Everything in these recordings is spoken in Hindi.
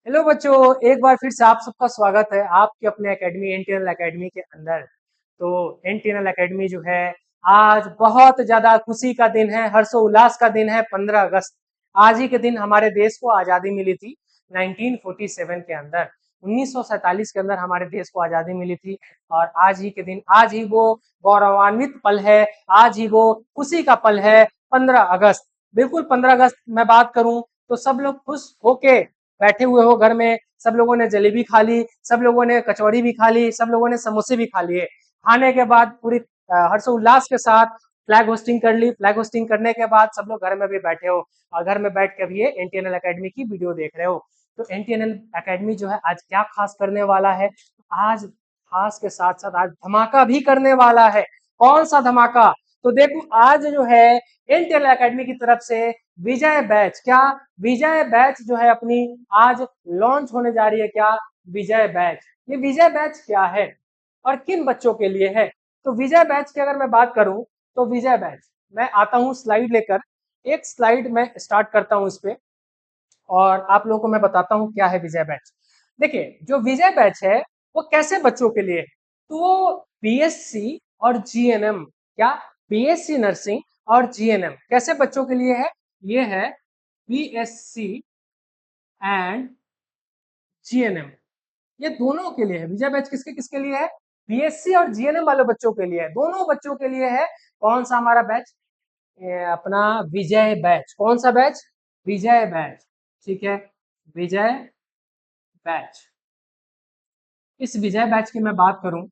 हेलो बच्चों, एक बार फिर से आप सबका स्वागत है आपके अपने एकेडमी एनटीएनएल एकेडमी के अंदर। तो एनटीएनएल एकेडमी जो है, आज बहुत ज्यादा खुशी का दिन है, हर्षोल्लास का दिन है। 15 अगस्त आज ही के दिन हमारे देश को आजादी मिली थी 1947 के अंदर। 1947 के अंदर हमारे देश को आजादी मिली थी। और आज ही के दिन, आज ही वो गौरवान्वित पल है, आज ही वो खुशी का पल है। 15 अगस्त, बिल्कुल 15 अगस्त मैं बात करूं तो सब लोग खुश होके बैठे हुए हो घर में। सब लोगों ने जलेबी खा ली, सब लोगों ने कचौड़ी भी खा ली, सब लोगों ने समोसे भी खा लिए। खाने के बाद पूरी हर्षोल्लास के साथ फ्लैग होस्टिंग कर ली। फ्लैग होस्टिंग करने के बाद सब लोग घर में भी बैठे हो और घर में बैठ के भी ये एनटीएनएल एकेडमी की वीडियो देख रहे हो। तो एनटीएनएल एकेडमी जो है आज क्या खास करने वाला है, आज खास के साथ साथ आज धमाका भी करने वाला है। कौन सा धमाका? तो देखो, आज जो है एनटीएनएल एकेडमी की तरफ से विजय बैच, क्या विजय बैच जो है अपनी आज लॉन्च होने जा रही है। क्या विजय बैच? ये विजय बैच क्या है और किन बच्चों के लिए है? तो विजय बैच की अगर मैं बात करूं तो विजय बैच, मैं आता हूं स्लाइड लेकर। एक स्लाइड में स्टार्ट करता हूं इस पे और आप लोगों को मैं बताता हूं क्या है विजय बैच। देखिए, जो विजय बैच है वो कैसे बच्चों के लिए है? तो वो बीएससी और जीएनएम, क्या बीएससी नर्सिंग और जीएनएम कैसे बच्चों के लिए है? ये है बीएससी एंड जीएनएम, ये दोनों के लिए है। विजय बैच किसके किसके लिए है? बीएससी और जीएनएम वाले बच्चों के लिए है, दोनों बच्चों के लिए है। कौन सा हमारा बैच? ये अपना विजय बैच। कौन सा बैच? विजय बैच। ठीक है, विजय बैच। इस विजय बैच की मैं बात करूं,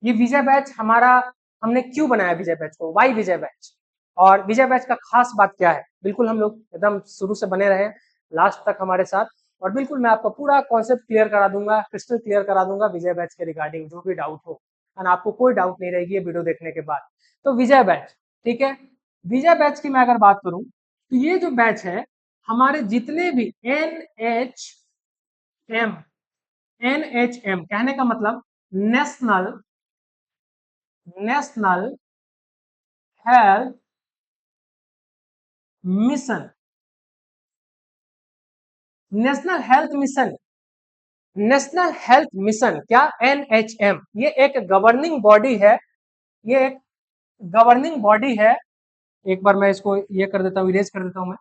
ये विजय बैच हमारा, हमने क्यों बनाया विजय बैच को, वाई विजय बैच, और विजय बैच का खास बात क्या है। बिल्कुल हम लोग एकदम शुरू से बने रहे लास्ट तक हमारे साथ, और बिल्कुल मैं आपको पूरा कॉन्सेप्ट क्लियर करा दूंगा, क्रिस्टल क्लियर करा दूंगा विजय बैच के रिगार्डिंग, जो भी डाउट हो। और आपको कोई डाउट नहीं रहेगी ये वीडियो देखने के बाद। तो विजय बैच, ठीक है। विजय बैच की मैं अगर बात करूं तो ये जो बैच है, हमारे जितने भी एम एनएचएम कहने का मतलब national national health mission, national health mission, national health mission, क्या एनएचएम, ये एक गवर्निंग बॉडी है। ये एक गवर्निंग बॉडी है। एक बार मैं इसको ये कर देता हूं, इरेज कर देता हूं मैं।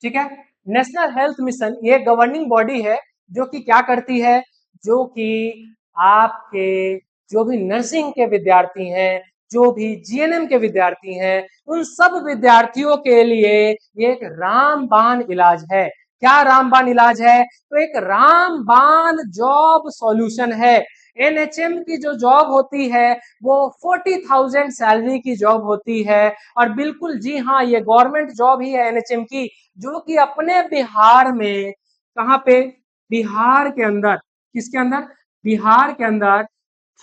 ठीक है, नेशनल हेल्थ मिशन ये गवर्निंग बॉडी है जो कि क्या करती है, जो कि आपके जो भी नर्सिंग के विद्यार्थी हैं, जो भी जीएनएम के विद्यार्थी हैं, उन सब विद्यार्थियों के लिए ये एक रामबाण इलाज है। क्या रामबाण इलाज है? तो एक रामबाण जॉब सॉल्यूशन है। एनएचएम की जो जॉब होती है वो 40,000 सैलरी की जॉब होती है। और बिल्कुल जी हाँ, ये गवर्नमेंट जॉब ही है एनएचएम की, जो कि अपने बिहार में, कहाँ पे? बिहार के अंदर। किसके अंदर? बिहार के अंदर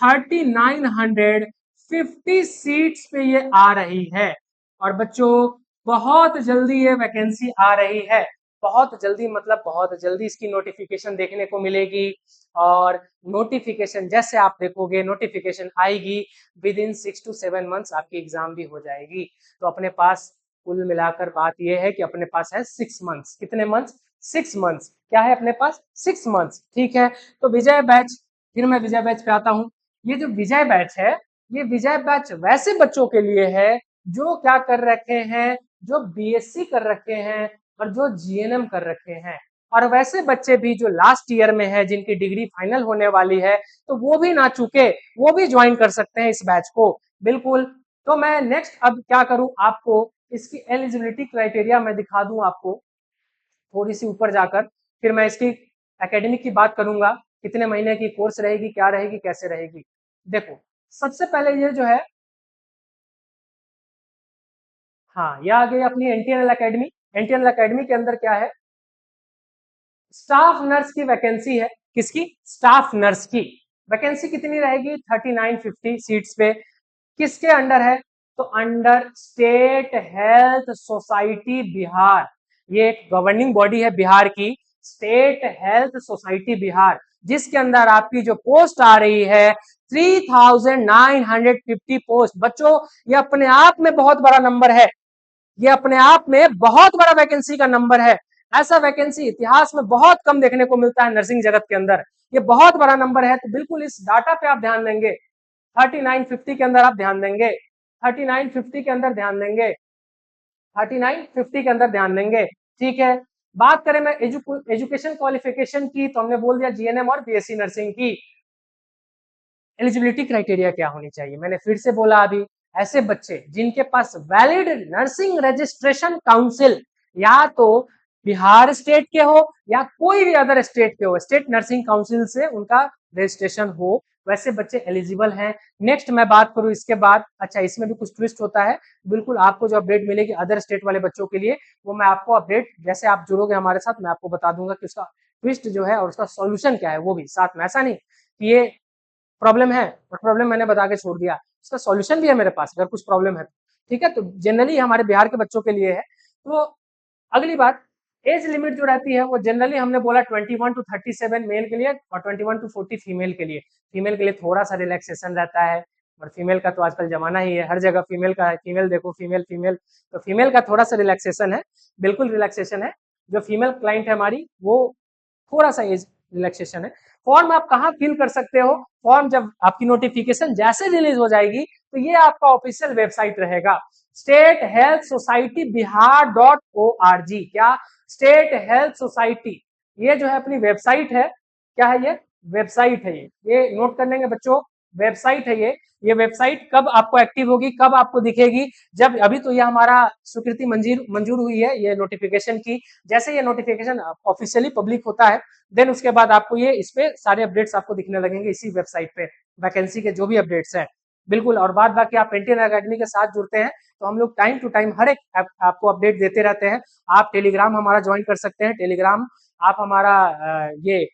3950 सीट्स पे ये आ रही है। और बच्चों, बहुत जल्दी ये वैकेंसी आ रही है, बहुत जल्दी मतलब बहुत जल्दी इसकी नोटिफिकेशन देखने को मिलेगी। और नोटिफिकेशन जैसे आप देखोगे, नोटिफिकेशन आएगी, विद इन 6 to 7 मंथ्स आपकी एग्जाम भी हो जाएगी। तो अपने पास कुल मिलाकर बात यह है कि अपने पास है 6 मंथ्स। कितने मंथ्स? 6 मंथ्स। क्या है अपने पास? 6 मंथ्स। ठीक है, तो विजय बैच, फिर मैं विजय बैच पे आता हूँ। ये जो विजय बैच है, ये विजय बैच वैसे बच्चों के लिए है जो क्या कर रखे हैं, जो बीएससी कर रखे हैं और जो जीएनएम कर रखे हैं। और वैसे बच्चे भी जो लास्ट ईयर में है, जिनकी डिग्री फाइनल होने वाली है, तो वो भी ना चूके, वो भी ज्वाइन कर सकते हैं इस बैच को। बिल्कुल। तो मैं नेक्स्ट अब क्या करूं, आपको इसकी एलिजिबिलिटी क्राइटेरिया मैं दिखा दूं आपको, थोड़ी सी ऊपर जाकर। फिर मैं इसकी एकेडमिक की बात करूंगा, कितने महीने की कोर्स रहेगी, क्या रहेगी, कैसे रहेगी। देखो, सबसे पहले ये जो है, हाँ, ये आ गई अपनी एनटीएनएल एकेडमी। एनटीएनएल एकेडमी के अंदर क्या है? स्टाफ नर्स की वैकेंसी है। किसकी? स्टाफ नर्स की वैकेंसी कितनी रहेगी? 3950 सीट्स पे। किसके अंडर है? तो under state health society Bihar. ये एक गवर्निंग बॉडी है बिहार की, स्टेट हेल्थ सोसाइटी बिहार। जिसके अंदर आपकी जो पोस्ट आ रही है 3950 पोस्ट। बच्चों ये अपने आप में बहुत बड़ा नंबर है, ये अपने आप में बहुत बड़ा वैकेंसी का नंबर है। ऐसा वैकेंसी इतिहास में बहुत कम देखने को मिलता है नर्सिंग जगत के अंदर। ये बहुत बड़ा नंबर है, तो बिल्कुल इस डाटा पे आप ध्यान देंगे। 3950 के अंदर आप ध्यान देंगे, 3950 के अंदर ध्यान देंगे, 3950 के अंदर ध्यान देंगे। ठीक है, बात करें मैं एजुकेशन क्वालिफिकेशन की, तो हमने बोल दिया जीएनएम और बीएससी नर्सिंग की। एलिजिबिलिटी क्राइटेरिया क्या होनी चाहिए, मैंने फिर से बोला अभी, ऐसे बच्चे जिनके पास वैलिड नर्सिंग रजिस्ट्रेशन काउंसिल या तो बिहार स्टेट के हो या कोई भी अदर स्टेट के हो, स्टेट नर्सिंग काउंसिल से उनका रजिस्ट्रेशन हो, वैसे बच्चे एलिजिबल हैं। नेक्स्ट मैं बात करूं इसके बाद, अच्छा इसमें भी कुछ ट्विस्ट होता है, बिल्कुल आपको जो अपडेट मिलेगी अदर स्टेट वाले बच्चों के लिए, वो मैं आपको अपडेट जैसे आप जुड़ोगे हमारे साथ मैं आपको बता दूंगा कि उसका ट्विस्ट जो है और उसका सॉल्यूशन क्या है, वो भी साथ में। ऐसा नहीं कि ये प्रॉब्लम है और प्रॉब्लम मैंने बता के छोड़ दिया, इसका सॉल्यूशन भी है मेरे पास अगर कुछ प्रॉब्लम है। ठीक है, तो जनरली हमारे बिहार के बच्चों के लिए है। तो अगली बात, एज लिमिट जो रहती है वो जनरली हमने बोला 21 टू 37 मेल के लिए और 21 टू 40 फीमेल के लिए। फीमेल के लिए थोड़ा सा रिलैक्सेशन रहता है, और फीमेल का तो आजकल जमाना ही है, हर जगह फीमेल का है, फीमेल देखो फीमेल फीमेल, तो फीमेल का थोड़ा सा रिलैक्सेशन है, बिल्कुल रिलैक्सेशन है। जो फीमेल क्लाइंट है हमारी वो थोड़ा सा एज रिलैक्सेशन है। फॉर्म आप कहाँ फिल कर सकते हो, फॉर्म जब आपकी नोटिफिकेशन जैसे रिलीज हो जाएगी तो ये आपका ऑफिशियल वेबसाइट रहेगा, state health society Bihar .org। क्या, स्टेट हेल्थ सोसाइटी, ये जो है अपनी वेबसाइट है। क्या है ये, वेबसाइट है, ये नोट कर लेंगे बच्चों, वेबसाइट है ये वेबसाइट कब आपको एक्टिव होगी, कब आपको दिखेगी, जब अभी तो ये हमारा स्वीकृति मंजूर हुई है ये नोटिफिकेशन की, जैसे ये नोटिफिकेशन ऑफिशियली पब्लिक होता है देन उसके बाद आपको ये इस पे सारे अपडेट्स आपको दिखने लगेंगे इसी वेबसाइट पे, वैकेंसी के जो भी अपडेट्स हैं। बिल्कुल, और बाद बाकी आप एनटीएन एकेडमी के साथ जुड़ते हैं तो हम लोग टाइम टू टाइम हर एक आपको अपडेट देते रहते हैं। आप टेलीग्राम हमारा ज्वाइन कर सकते हैं, टेलीग्राम आप हमारा ये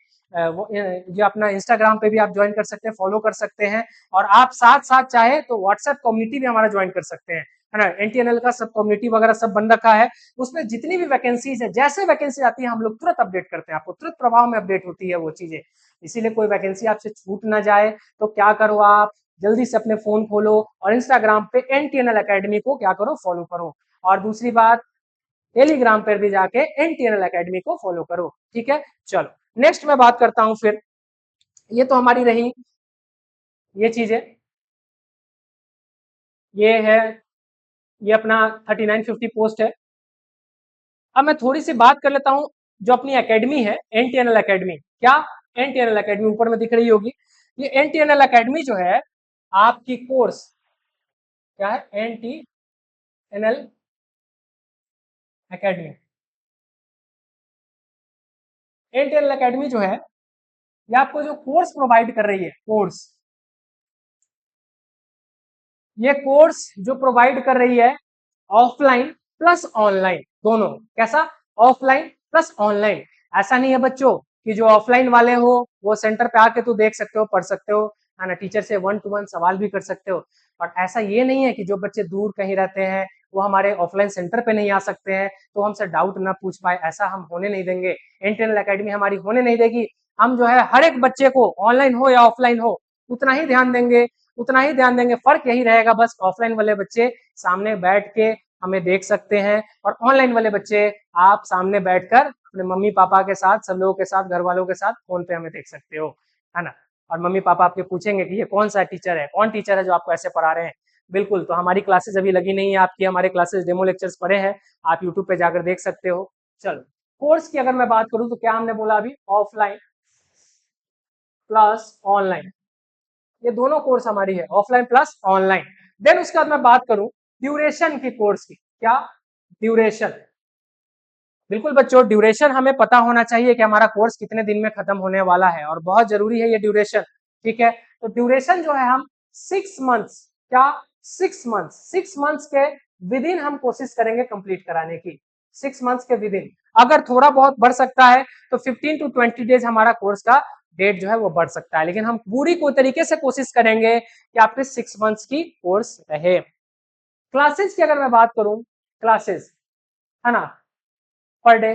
अपना इंस्टाग्राम पे भी आप ज्वाइन कर सकते हैं, फॉलो कर सकते हैं, और आप साथ साथ चाहे तो व्हाट्सएप कम्युनिटी भी हमारा ज्वाइन कर सकते हैं, है ना। एनटीएनएल का सब कम्युनिटी वगैरह सब बन रखा है, उसमें जितनी भी वैकेंसीज है, जैसे वैकेंसी आती है हम लोग तुरंत अपडेट करते हैं, आपको तुरंत प्रभाव में अपडेट होती है वो चीजें। इसीलिए कोई वैकेंसी आपसे छूट ना जाए तो क्या करो, आप जल्दी से अपने फोन खोलो और इंस्टाग्राम पे एनटीएनएल एकेडमी को क्या करो, फॉलो करो। और दूसरी बात, टेलीग्राम पर भी जाके एनटीएनएल एकेडमी को फॉलो करो। ठीक है, चलो नेक्स्ट मैं बात करता हूं फिर, ये तो हमारी रही ये चीजें, ये है, ये अपना 3950 पोस्ट है। अब मैं थोड़ी सी बात कर लेता हूं जो अपनी एकेडमी है एनटीएनएल एकेडमी। क्या, एनटीएनएल एकेडमी ऊपर में दिख रही होगी, ये एनटीएनएल एकेडमी जो है आपकी कोर्स, क्या है, एनटीएनएल एकेडमी। एनटीएनएल एकेडमी जो है ये आपको जो कोर्स प्रोवाइड कर रही है, कोर्स, ये कोर्स जो प्रोवाइड कर रही है ऑफलाइन प्लस ऑनलाइन दोनों। कैसा, ऑफलाइन प्लस ऑनलाइन। ऐसा नहीं है बच्चों कि जो ऑफलाइन वाले हो वो सेंटर पे आके तो देख सकते हो, पढ़ सकते हो, है ना, टीचर से 1 to 1 सवाल भी कर सकते हो। और ऐसा ये नहीं है कि जो बच्चे दूर कहीं रहते हैं वो हमारे ऑफलाइन सेंटर पे नहीं आ सकते हैं तो हमसे डाउट ना पूछ पाए, ऐसा हम होने नहीं देंगे, इंटरनल एकेडमी हमारी होने नहीं देगी। हम जो है हर एक बच्चे को ऑनलाइन हो या ऑफलाइन हो उतना ही ध्यान देंगे, उतना ही ध्यान देंगे। फर्क यही रहेगा बस, ऑफलाइन वाले बच्चे सामने बैठ के हमें देख सकते हैं और ऑनलाइन वाले बच्चे आप सामने बैठकर अपने मम्मी पापा के साथ, सब लोगों के साथ, घर वालों के साथ फोन पे हमें देख सकते हो, है ना। और मम्मी पापा आपके पूछेंगे कि ये कौन सा टीचर है, कौन टीचर है जो आपको ऐसे पढ़ा रहे हैं। बिल्कुल, तो हमारी क्लासेस अभी लगी नहीं है आपकी, हमारे क्लासेस डेमो लेक्चर्स पड़े हैं, आप यूट्यूब पे जाकर देख सकते हो। चलो, कोर्स की अगर मैं बात करूं तो क्या हमने बोला अभी, ऑफलाइन प्लस ऑनलाइन, ये दोनों कोर्स हमारी है, ऑफलाइन प्लस ऑनलाइन। देन उसके बाद मैं बात करूं ड्यूरेशन की, कोर्स की। क्या, ड्यूरेशन, बिल्कुल बच्चों ड्यूरेशन हमें पता होना चाहिए कि हमारा कोर्स कितने दिन में खत्म होने वाला है, और बहुत जरूरी है ये ड्यूरेशन। ठीक है, तो ड्यूरेशन जो है हम 6 मंथ्स, क्या, 6 मंथ्स, 6 मंथ्स के विद इन हम कोशिश करेंगे कंप्लीट कराने की, 6 मंथ्स के विद इन। अगर थोड़ा बहुत बढ़ सकता है तो 15 to 20 डेज हमारा कोर्स का डेट जो है वो बढ़ सकता है, लेकिन हम पूरी को तरीके से कोशिश करेंगे कि आपके 6 मंथ्स की कोर्स रहे। क्लासेस की अगर मैं बात करूं, क्लासेस, है ना, पर डे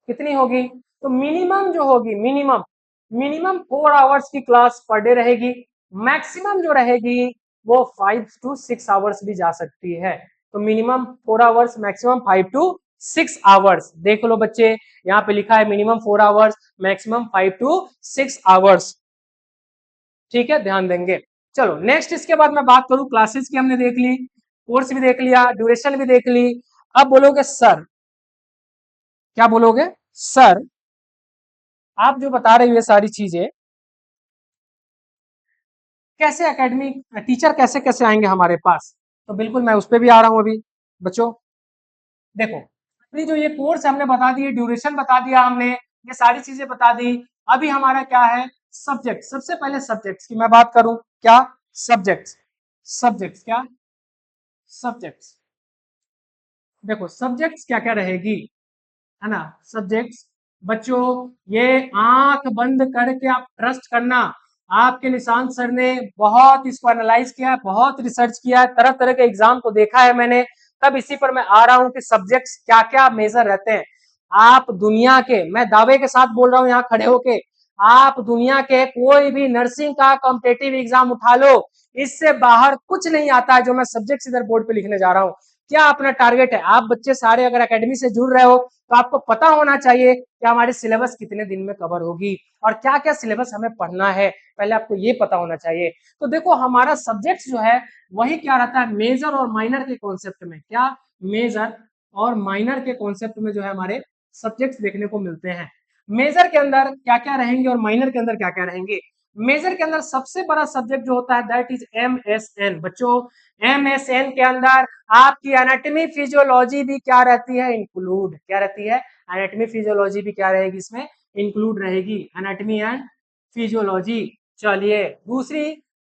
कितनी होगी, तो मिनिमम जो होगी, मिनिमम मिनिमम 4 आवर्स की क्लास पर डे रहेगी, मैक्सिमम जो रहेगी वो 5 to 6 आवर्स भी जा सकती है। तो minimum 4 hours, maximum 5 to 6 hours. देख लो बच्चे, यहाँ पे लिखा है minimum 4 hours, maximum 5 to 6 hours. ठीक है, ध्यान देंगे। चलो नेक्स्ट, इसके बाद मैं बात करूं, क्लासेस की हमने देख ली, कोर्स भी देख लिया, ड्यूरेशन भी देख ली। अब बोलोगे सर, क्या बोलोगे? सर आप जो बता रहे हो ये सारी चीजें, कैसे एकेडमी टीचर कैसे कैसे आएंगे हमारे पास? तो बिल्कुल मैं उस पर भी आ रहा हूं अभी। बच्चों देखो, अपनी जो ये कोर्स हमने बता दी, ड्यूरेशन बता दिया हमने, ये सारी चीजें बता दी। अभी हमारा क्या है? सब्जेक्ट। सबसे पहले सब्जेक्ट्स की मैं बात करूं, क्या? सब्जेक्ट्स। सब्जेक्ट्स क्या? सब्जेक्ट्स। देखो सब्जेक्ट्स क्या क्या रहेगी, है ना? सब्जेक्ट्स बच्चों, ये आंख बंद करके आप ट्रस्ट करना, आपके निशांत सर ने बहुत इसको एनालाइज किया है, बहुत रिसर्च किया है, तरह तरह के एग्जाम को देखा है मैंने, तब इसी पर मैं आ रहा हूं कि सब्जेक्ट्स क्या क्या मेजर रहते हैं। आप दुनिया के, मैं दावे के साथ बोल रहा हूं यहाँ खड़े होके, आप दुनिया के कोई भी नर्सिंग का कॉम्पिटेटिव एग्जाम उठा लो, इससे बाहर कुछ नहीं आता है जो मैं सब्जेक्ट्स इधर बोर्ड पे लिखने जा रहा हूं। क्या अपना टारगेट है? आप बच्चे सारे अगर एकेडमी से जुड़ रहे हो तो आपको पता होना चाहिए कि हमारी सिलेबस कितने दिन में कवर होगी और क्या क्या सिलेबस हमें पढ़ना है, पहले आपको ये पता होना चाहिए। तो देखो हमारा सब्जेक्ट जो है वही क्या रहता है, मेजर और माइनर के कॉन्सेप्ट में, क्या? मेजर और माइनर के कॉन्सेप्ट में जो है हमारे सब्जेक्ट्स देखने को मिलते हैं। मेजर के अंदर क्या क्या रहेंगे और माइनर के अंदर क्या क्या रहेंगे? मेजर के अंदर सबसे बड़ा सब्जेक्ट जो होता है दैट इज MSN। बच्चों MSN के अंदर आपकी एनाटॉमी फिजियोलॉजी भी क्या रहती है? इंक्लूड। क्या रहती है? एनाटॉमी फिजियोलॉजी भी क्या रहेगी इसमें? इंक्लूड रहेगी, एनाटॉमी एंड फिजियोलॉजी। चलिए दूसरी,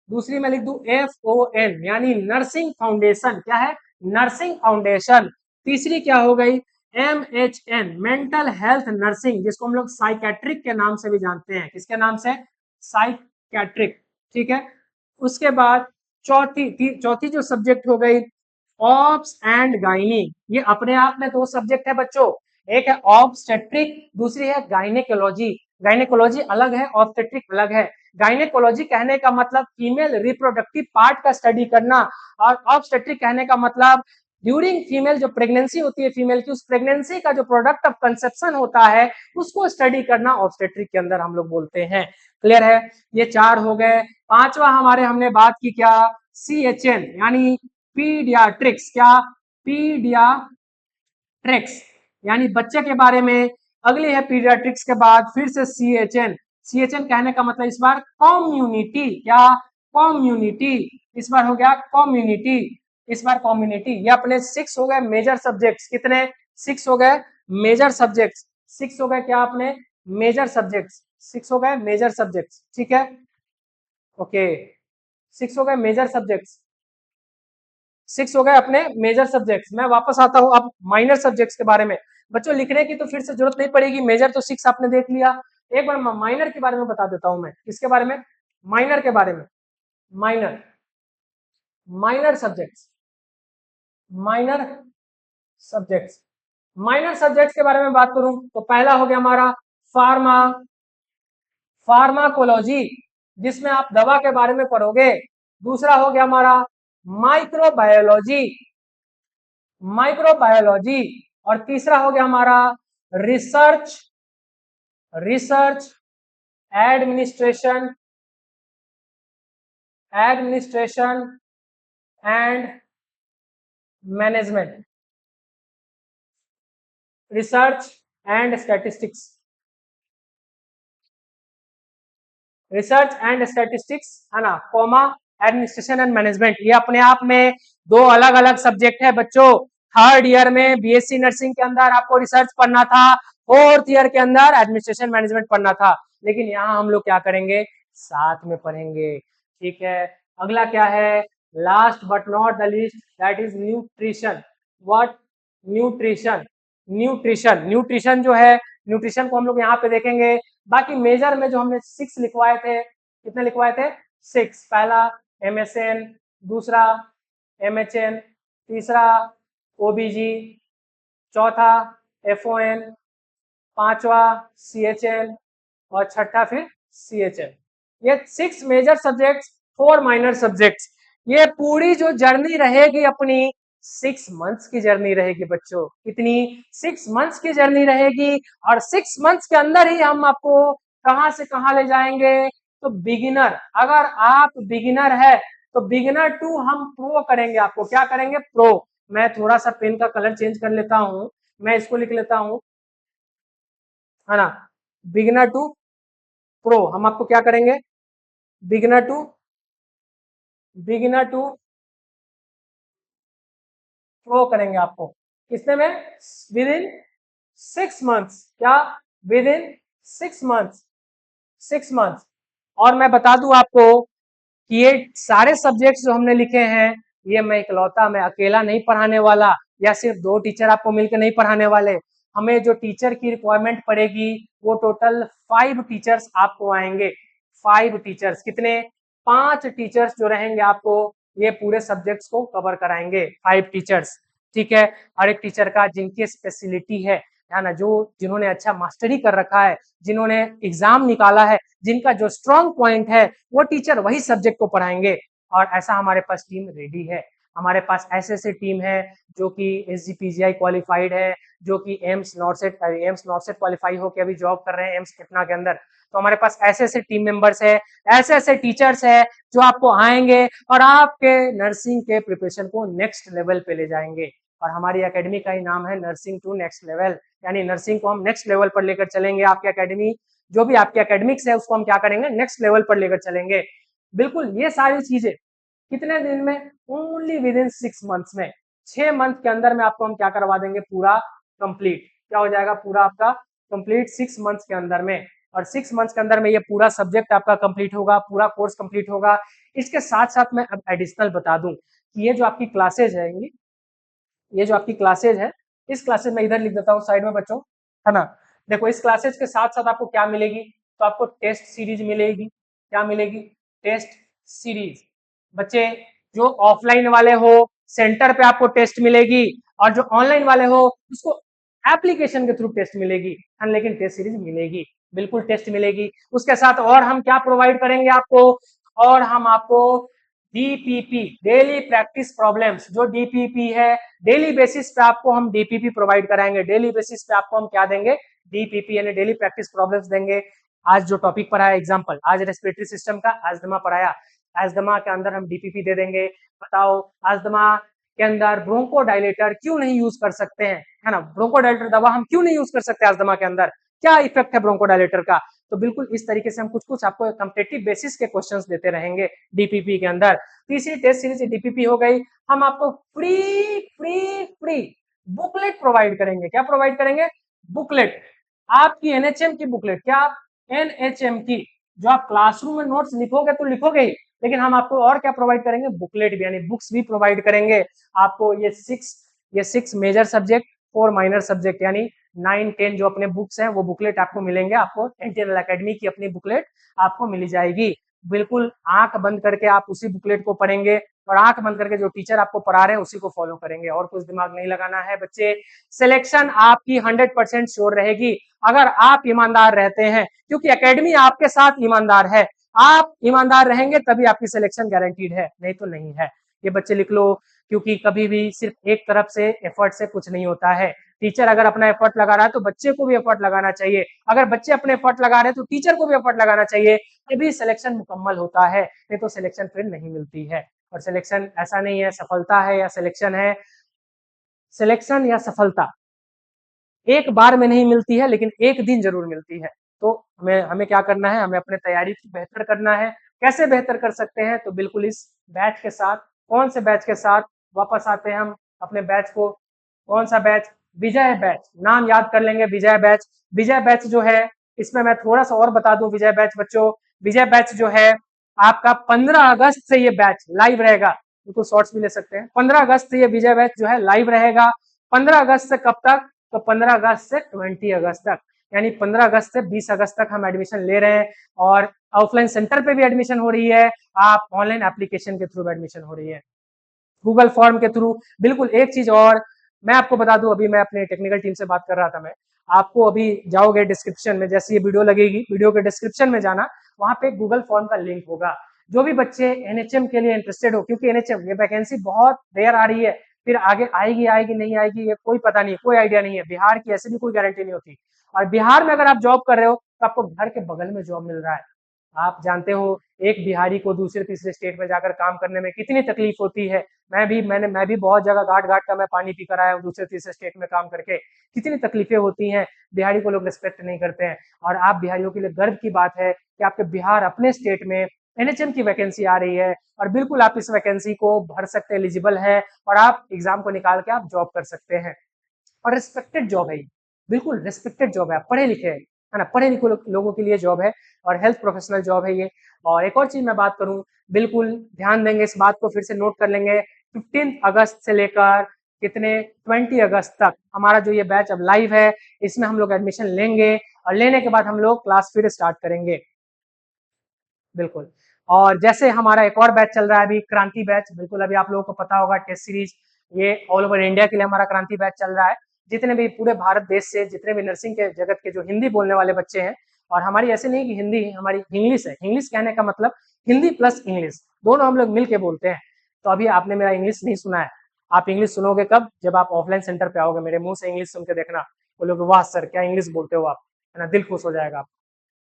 दूसरी मैं लिख दूं FON यानी नर्सिंग फाउंडेशन। क्या है? Nursing foundation. तीसरी क्या हो गई? MHN मेंटल हेल्थ नर्सिंग, जिसको हम लोग साइकेट्रिक के नाम से भी जानते हैं। किसके नाम से? साइकेट्रिक। ठीक है, उसके बाद चौथी जो सब्जेक्ट हो गई ऑब्स एंड गाइनी। ये अपने आप में दो सब्जेक्ट है बच्चों, एक है ऑब्स्टेट्रिक, दूसरी है गाइनेकोलॉजी। गाइनेकोलॉजी अलग है, ऑब्स्टेट्रिक अलग है। गाइनेकोलॉजी कहने का मतलब फीमेल रिप्रोडक्टिव पार्ट का स्टडी करना, और ऑब्स्टेट्रिक कहने का मतलब ड्यूरिंग फीमेल जो प्रेगनेंसी होती है फीमेल की, उस प्रेगनेंसी का जो प्रोडक्ट ऑफ कंसेप्शन होता है उसको स्टडी करना ऑब्स्टेट्रिक के अंदर हम लोग बोलते हैं। क्लियर है? ये चार हो गए। पांचवा हमारे हमने बात की क्या? CHN यानी पीडियाट्रिक्स। क्या? पीडियाट्रिक्स यानी बच्चे के बारे में। अगली है पीडियाट्रिक्स के बाद फिर से CHN। CHN कहने का मतलब इस बार कम्युनिटी। क्या? कम्युनिटी। इस बार हो गया कम्युनिटी, इस बार कम्युनिटी। ये अपने 6 हो गए मेजर सब्जेक्ट्स। कितने? 6 हो गए मेजर सब्जेक्ट्स। 6 हो गए क्या अपने? Major subjects. 6 हो गए मेजर सब्जेक्ट्स। ठीक है, ओके, 6 हो गए मेजर सब्जेक्ट्स। 6 हो गए अपने मेजर सब्जेक्ट्स। मैं वापस आता हूं अब माइनर सब्जेक्ट्स के बारे में। बच्चों लिखने की तो फिर से जरूरत नहीं पड़ेगी, मेजर तो 6 आपने देख लिया। एक बार माइनर के बारे में बता देता हूं मैं। किसके बारे में? माइनर के बारे में। Minor, minor subjects, minor subjects. Minor subjects के बारे में बात करूं तो पहला हो गया हमारा फार्मा, फार्माकोलॉजी, जिसमें आप दवा के बारे में पढ़ोगे। दूसरा हो गया हमारा माइक्रोबायोलॉजी, माइक्रोबायोलॉजी। और तीसरा हो गया हमारा research, research administration, administration and management, research and statistics, research and statistics, है ना, कॉमा एडमिनिस्ट्रेशन एंड मैनेजमेंट। ये अपने आप में दो अलग अलग सब्जेक्ट है बच्चों। थर्ड ईयर में BSc नर्सिंग के अंदर आपको रिसर्च पढ़ना था, फोर्थ ईयर के अंदर एडमिनिस्ट्रेशन मैनेजमेंट पढ़ना था, लेकिन यहाँ हम लोग क्या करेंगे? साथ में पढ़ेंगे। ठीक है, अगला क्या है? Last but not the least that is nutrition. What? Nutrition. Nutrition, nutrition जो है, न्यूट्रिशन को हम लोग यहाँ पे देखेंगे। बाकी मेजर में जो हमने 6 लिखवाए थे, कितने लिखवाए थे? 6। पहला MSN, दूसरा MHN, तीसरा OBG, चौथा FON, पांचवा CHL और छठा फिर CHL। ये 6 मेजर सब्जेक्ट्स, 4 माइनर सब्जेक्ट्स। ये पूरी जो जर्नी रहेगी अपनी 6 मंथ्स की जर्नी रहेगी बच्चों। कितनी? 6 मंथ्स की जर्नी रहेगी। और 6 मंथ्स के अंदर ही हम आपको कहां से कहां ले जाएंगे? तो बिगिनर, अगर आप बिगिनर है तो बिगिनर टू हम प्रो करेंगे आपको। क्या करेंगे? प्रो। मैं थोड़ा सा पेन का कलर चेंज कर लेता हूं, मैं इसको लिख लेता हूं, है ना। बिगिनर टू प्रो हम आपको क्या करेंगे? Beginner to beginner to pro करेंगे आपको। कितने में? Within 6 months. क्या? Within 6 months. 6 मंथ्स। और मैं बता दूं आपको कि ये सारे सब्जेक्ट्स जो हमने लिखे हैं, ये मैं इकलौता, मैं अकेला नहीं पढ़ाने वाला, या सिर्फ 2 टीचर आपको मिलकर नहीं पढ़ाने वाले। हमें जो टीचर की रिक्वायरमेंट पड़ेगी वो टोटल 5 टीचर्स आपको आएंगे। 5 टीचर्स। कितने? 5 टीचर्स जो रहेंगे आपको ये पूरे सब्जेक्ट्स को कवर कराएंगे। 5 टीचर्स, ठीक है। हर एक टीचर का जिनकी स्पेशलिटी है ना, जो जिन्होंने अच्छा मास्टरी कर रखा है, जिन्होंने एग्जाम निकाला है, जिनका जो स्ट्रॉन्ग पॉइंट है, वो टीचर वही सब्जेक्ट को पढ़ाएंगे। और ऐसा हमारे पास टीम रेडी है। हमारे पास ऐसे ऐसे टीम है जो कि SGPGI क्वालिफाइड है, जो कि एम्स नॉर्सेट क्वालिफाई होकर अभी जॉब कर रहे हैं एम्स पटना के अंदर। तो हमारे पास ऐसे ऐसे टीम मेंबर्स है, ऐसे ऐसे टीचर्स है जो आपको आएंगे और आपके नर्सिंग के प्रिपरेशन को नेक्स्ट लेवल पे ले जाएंगे। और हमारी एकेडमी का ही नाम है नर्सिंग टू नेक्स्ट लेवल, यानी नर्सिंग को हम नेक्स्ट लेवल पर लेकर चलेंगे। आपकी एकेडमी, जो भी आपके एकेडमिक्स है, उसको हम क्या करेंगे? नेक्स्ट लेवल पर लेकर चलेंगे। बिल्कुल ये सारी चीजें कितने दिन में? ओनली विद इन 6 मंथ्स में। 6 मंथ के अंदर में आपको हम क्या करवा देंगे? पूरा कंप्लीट। क्या हो जाएगा? पूरा आपका कंप्लीट 6 मंथ्स के अंदर में। और 6 मंथ्स के अंदर में ये पूरा सब्जेक्ट आपका कंप्लीट होगा, पूरा कोर्स कंप्लीट होगा। इसके साथ साथ मैं अब एडिशनल बता दूं कि ये जो आपकी क्लासेज है, ये जो आपकी क्लासेज है, इस क्लासेज में इधर लिख देता हूँ साइड में बच्चों, है ना। देखो इस क्लासेज के साथ साथ आपको क्या मिलेगी? तो आपको टेस्ट सीरीज मिलेगी। क्या मिलेगी? Test series. बच्चे जो ऑफलाइन वाले हो, सेंटर पे आपको टेस्ट मिलेगी, और जो ऑनलाइन वाले हो उसको एप्लीकेशन के थ्रू टेस्ट मिलेगी, है, लेकिन टेस्ट सीरीज मिलेगी। बिल्कुल टेस्ट मिलेगी। उसके साथ और हम क्या प्रोवाइड करेंगे आपको? और हम आपको DPP, डेली प्रैक्टिस प्रॉब्लम्स, जो DPP है, डेली बेसिस पे आपको हम DPP प्रोवाइड कराएंगे। डेली बेसिस पे आपको हम क्या देंगे? DPP यानी डेली प्रैक्टिस प्रॉब्लम्स देंगे। आज जो टॉपिक पढ़ाया एग्जांपल, आज रेस्पिरेटरी सिस्टम का अस्थमा पढ़ाया, अस्थमा के अंदर हम DPP दे देंगे। बताओ अस्थमा के अंदर ब्रोंकोडायलेटर क्यों नहीं यूज कर सकते हैं, है ना। ब्रोंकोडायलेटर दवा हम क्यों नहीं यूज कर सकते अस्थमा के अंदर? क्या इफेक्ट है ब्रोंकोडायलेटर का? तो बिल्कुल इस तरीके से हम कुछ कुछ आपको कॉम्पिटिटिव बेसिस के क्वेश्चंस देते रहेंगे DPP के अंदर। तीसरी टेस्ट सीरीज DPP हो गई। हम आपको free free free booklet provide करेंगे। क्या प्रोवाइड करेंगे? बुकलेट। आपकी NHM की बुकलेट। क्या? NHM की। जो आप क्लासरूम में नोट्स लिखोगे तो लिखोगे ही, लेकिन हम आपको और क्या प्रोवाइड करेंगे? बुकलेट भी, यानी बुक्स भी प्रोवाइड करेंगे आपको। ये six major subject, 4 minor subject, यानी 9, 10 जो अपने बुक्स हैं वो बुकलेट आपको मिलेंगे। आपको एनटीएनएल एकेडमी की अपनी बुकलेट आपको मिली जाएगी। बिल्कुल आंख बंद करके आप उसी बुकलेट को पढ़ेंगे, और आंख बंद करके जो टीचर आपको पढ़ा रहे हैं उसी को फॉलो करेंगे, और कुछ दिमाग नहीं लगाना है बच्चे। सिलेक्शन आपकी 100% श्योर रहेगी अगर आप ईमानदार रहते हैं, क्योंकि एकेडमी आपके साथ ईमानदार है। आप ईमानदार रहेंगे तभी आपकी सिलेक्शन गारंटीड है, नहीं तो नहीं है। ये बच्चे लिख लो, क्योंकि कभी भी सिर्फ एक तरफ से एफर्ट से कुछ नहीं होता है। टीचर अगर अपना एफर्ट लगा रहा है तो बच्चे को भी एफर्ट लगाना चाहिए, अगर बच्चे अपने एफर्ट लगा रहे हैं तो टीचर को भी एफर्ट लगाना चाहिए, तभी सिलेक्शन मुकम्मल होता है, नहीं तो सिलेक्शन फिर नहीं मिलती है। और सिलेक्शन ऐसा नहीं है सफलता है या सिलेक्शन है, सिलेक्शन या सफलता एक बार में नहीं मिलती है, लेकिन एक दिन जरूर मिलती है। तो हमें हमें क्या करना है? हमें अपने तैयारी को बेहतर करना है। कैसे बेहतर कर सकते हैं? तो बिल्कुल इस बैच के साथ। कौन से बैच के साथ? वापस आते हैं हम अपने बैच को। कौन सा बैच? विजय बैच। नाम याद कर लेंगे, विजय बैच। विजय बैच जो है, इसमें मैं थोड़ा सा और बता दूं। विजय बैच बच्चों, विजय बैच जो है आपका 15 अगस्त से ये बैच लाइव रहेगा। बिल्कुल शॉर्ट्स भी ले सकते हैं। 15 अगस्त से ये विजय बैच जो है लाइव रहेगा। 15 अगस्त से कब तक? तो 15 अगस्त से 20 अगस्त तक, यानी 15 अगस्त से 20 अगस्त तक हम एडमिशन ले रहे हैं। और ऑफलाइन सेंटर पे भी एडमिशन हो रही है, आप ऑनलाइन एप्लीकेशन के थ्रू एडमिशन हो रही है, गूगल फॉर्म के थ्रू। बिल्कुल एक चीज और मैं आपको बता दूं, अभी मैं अपने टेक्निकल टीम से बात कर रहा था, मैं आपको अभी जाओगे डिस्क्रिप्शन में, जैसे ये वीडियो लगेगी, वीडियो के डिस्क्रिप्शन में जाना, वहां पे गूगल फॉर्म का लिंक होगा। जो भी बच्चे एनएचएम के लिए इंटरेस्टेड हो, क्योंकि एनएचएम ये वैकेंसी बहुत रेयर आ रही है, फिर आगे आएगी आएगी नहीं आएगी ये कोई पता नहीं, कोई आइडिया नहीं है। बिहार की ऐसे भी कोई गारंटी नहीं होती, और बिहार में अगर आप जॉब कर रहे हो तो आपको घर के बगल में जॉब मिल रहा है। आप जानते हो एक बिहारी को दूसरे तीसरे स्टेट में जाकर काम करने में कितनी तकलीफ होती है। मैं भी बहुत जगह घाट घाट का मैं पानी पीकर आया हूँ दूसरे तीसरे स्टेट में काम करके, कितनी तकलीफें होती हैं। बिहारी को लोग रिस्पेक्ट नहीं करते हैं, और आप बिहारियों के लिए गर्व की बात है कि आपके बिहार अपने स्टेट में एनएचएम की वैकेंसी आ रही है, और बिल्कुल आप इस वैकेंसी को भर सकते हैं, एलिजिबल है, और आप एग्जाम को निकाल के आप जॉब कर सकते हैं। और रिस्पेक्टेड जॉब है ये, बिल्कुल रिस्पेक्टेड जॉब है, आप पढ़े लिखे है ना, पढ़े लिखे लोगों के लिए जॉब है, और हेल्थ प्रोफेशनल जॉब है ये। और एक और चीज मैं बात करूं, बिल्कुल ध्यान देंगे, इस बात को फिर से नोट कर लेंगे, 15 अगस्त से लेकर कितने 20 अगस्त तक हमारा जो ये बैच अब लाइव है, इसमें हम लोग एडमिशन लेंगे, और लेने के बाद हम लोग क्लास फिर स्टार्ट करेंगे। बिल्कुल। और जैसे हमारा एक और बैच चल रहा है अभी, क्रांति बैच, बिल्कुल अभी आप लोगों को पता होगा, टेस्ट सीरीज, ये ऑल ओवर इंडिया के लिए हमारा क्रांति बैच चल रहा है। जितने भी पूरे भारत देश से जितने भी नर्सिंग के जगत के जो हिंदी बोलने वाले बच्चे हैं, और हमारी ऐसे नहीं कि हिंदी, हमारी इंग्लिश है, इंग्लिश कहने का मतलब हिंदी प्लस इंग्लिश दोनों हम लोग मिल के बोलते हैं। तो अभी आपने मेरा इंग्लिश नहीं सुना है, आप इंग्लिश सुनोगे कब, जब आप ऑफलाइन सेंटर पे आओगे, मेरे मुंह से इंग्लिश सुन के देखना, बोलोगे वाह सर क्या इंग्लिश बोलते हो आप, है ना, दिल खुश हो जाएगा आप।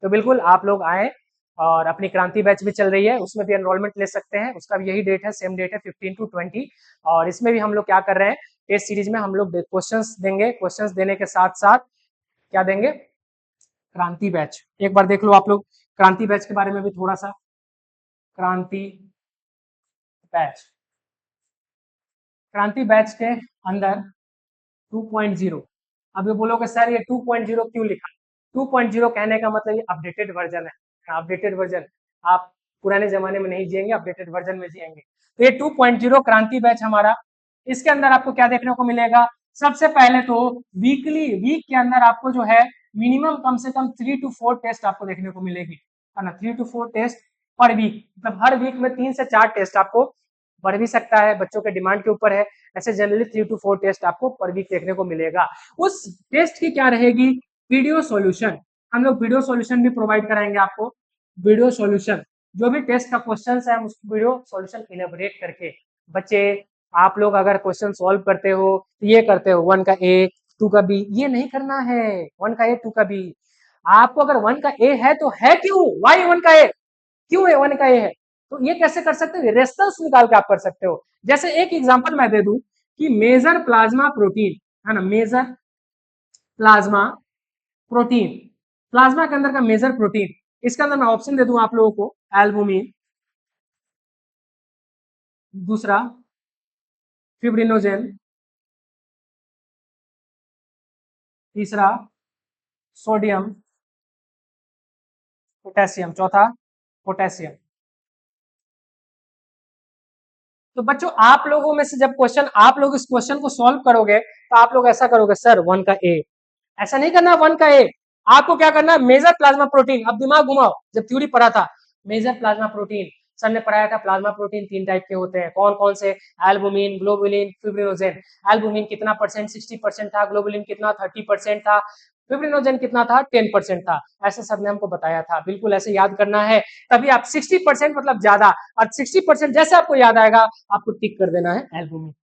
तो बिल्कुल आप लोग आए, और अपनी क्रांति बैच भी चल रही है, उसमें भी एनरोलमेंट ले सकते हैं, उसका भी यही डेट है, सेम डेट है 15 to 20। और इसमें भी हम लोग क्या कर रहे हैं, टेस्ट सीरीज में हम लोग क्वेश्चंस देंगे, क्वेश्चंस देने के साथ साथ क्या देंगे, क्रांति बैच। एक बार देख लो आप लोग क्रांति बैच के बारे में भी थोड़ा सा, क्रांति बैच, क्रांति बैच के अंदर 2.0, अब ये बोलोगे सर ये 2.0 क्यों लिखा, 2.0 कहने का मतलब ये अपडेटेड वर्जन है, अपडेटेड वर्जन। आप पुराने जमाने में नहीं जिएंगे, अपडेटेड वर्जन में जिएंगे। तो ये 2.0 क्रांति बैच हमारा, इसके अंदर आपको क्या देखने को मिलेगा, सबसे पहले तो वीकली, वीक के अंदर आपको जो है मिनिमम कम से कम 3 to 4 टेस्ट आपको देखने को मिलेगी, है ना, 3 to 4 टेस्ट पर वीक, मतलब हर वीक में 3 से 4 टेस्ट आपको, बढ़ भी सकता है, बच्चों के डिमांड के ऊपर है, ऐसे जनरली 3 to 4 टेस्ट आपको पर वीक देखने को मिलेगा। उस टेस्ट की क्या रहेगी, वीडियो सॉल्यूशन, हम लोग वीडियो सॉल्यूशन भी प्रोवाइड कराएंगे आपको, वीडियो सॉल्यूशन, जो भी टेस्ट का क्वेश्चन है हम उसको वीडियो सॉल्यूशन इलेबोरेट करके, बच्चे आप लोग अगर क्वेश्चन सॉल्व करते हो तो ये करते हो 1 का ए 2 का बी, ये नहीं करना है, 1 का ए 2 का बी, आपको अगर 1 का ए है तो है क्यों, वाई 1 का ए, क्यों है 1 का ए है, तो ये कैसे कर सकते हो, रेस्टर्स निकाल के आप कर सकते हो। जैसे एक एग्जांपल मैं दे दूं कि मेजर प्लाज्मा प्रोटीन, है ना, मेजर प्लाज्मा प्रोटीन, प्लाज्मा के अंदर का मेजर प्रोटीन, इसके अंदर मैं ऑप्शन दे दूं आप लोगों को, एल्बुमिन, दूसरा फिब्रिनोजेन, तीसरा सोडियम, पोटेशियम, चौथा पोटेशियम। तो बच्चों आप लोगों में से जब क्वेश्चन, आप लोग इस क्वेश्चन को सॉल्व करोगे तो आप लोग ऐसा करोगे, सर 1 का ए, ऐसा नहीं करना 1 का ए, आपको क्या करना है, मेजर प्लाज्मा प्रोटीन, अब दिमाग घुमाओ, जब थ्योरी पढ़ा था मेजर प्लाज्मा प्रोटीन, सर ने पढ़ाया था प्लाज्मा प्रोटीन 3 टाइप के होते हैं, कौन कौन से, एल्बुमिन, ग्लोबुलिन, फिब्रिनोजेन। एल्बुमिन कितना परसेंट, 60% था, ग्लोबुलिन कितना 30% था, फिब्रिनोजेन कितना था 10% था, ऐसे सब ने हमको बताया था, बिल्कुल ऐसे याद करना है। तभी आप 60% मतलब ज्यादा, और 60% जैसे आपको याद आएगा आपको टिक कर देना है एल्बुमिन,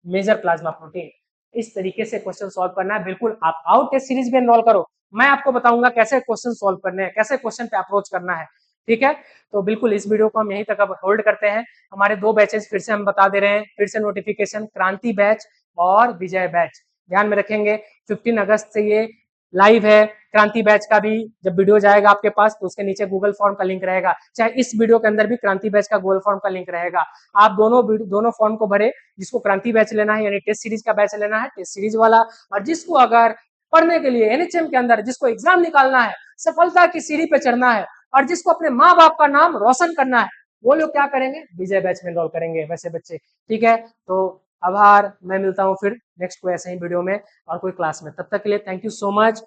मेजर प्लाज्मा प्रोटीन। इस तरीके से क्वेश्चन सॉल्व करना है, बिल्कुल आप आओ टेस्ट सीरीज में एनरोल करो, मैं आपको बताऊंगा कैसे क्वेश्चन सॉल्व करने हैं, कैसे क्वेश्चन पे अप्रोच करना है, ठीक है। तो बिल्कुल इस वीडियो को हम यहीं तक अब होल्ड करते हैं, हमारे 2 बैचेस फिर से हम बता दे रहे हैं, फिर से नोटिफिकेशन, क्रांति बैच और विजय बैच, ध्यान में रखेंगे 15 अगस्त से ये लाइव है। क्रांति बैच का भी जब वीडियो जाएगा आपके पास तो उसके नीचे गूगल फॉर्म का लिंक रहेगा, चाहे इस वीडियो के अंदर भी क्रांति बैच का गूगल फॉर्म का लिंक रहेगा, आप दोनों फॉर्म को भरे, जिसको क्रांति बैच लेना है यानी टेस्ट सीरीज का बैच लेना है, टेस्ट सीरीज वाला, और जिसको अगर पढ़ने के लिए एनएचएम के अंदर जिसको एग्जाम निकालना है, सफलता की सीढ़ी पे चढ़ना है, और जिसको अपने माँ बाप का नाम रोशन करना है, वो लोग क्या करेंगे, विजय बैच में एनरोल करेंगे वैसे बच्चे, ठीक है। तो आभार, मैं मिलता हूँ फिर नेक्स्ट कोई ऐसे ही वीडियो में और कोई क्लास में, तब तक के लिए थैंक यू सो मच।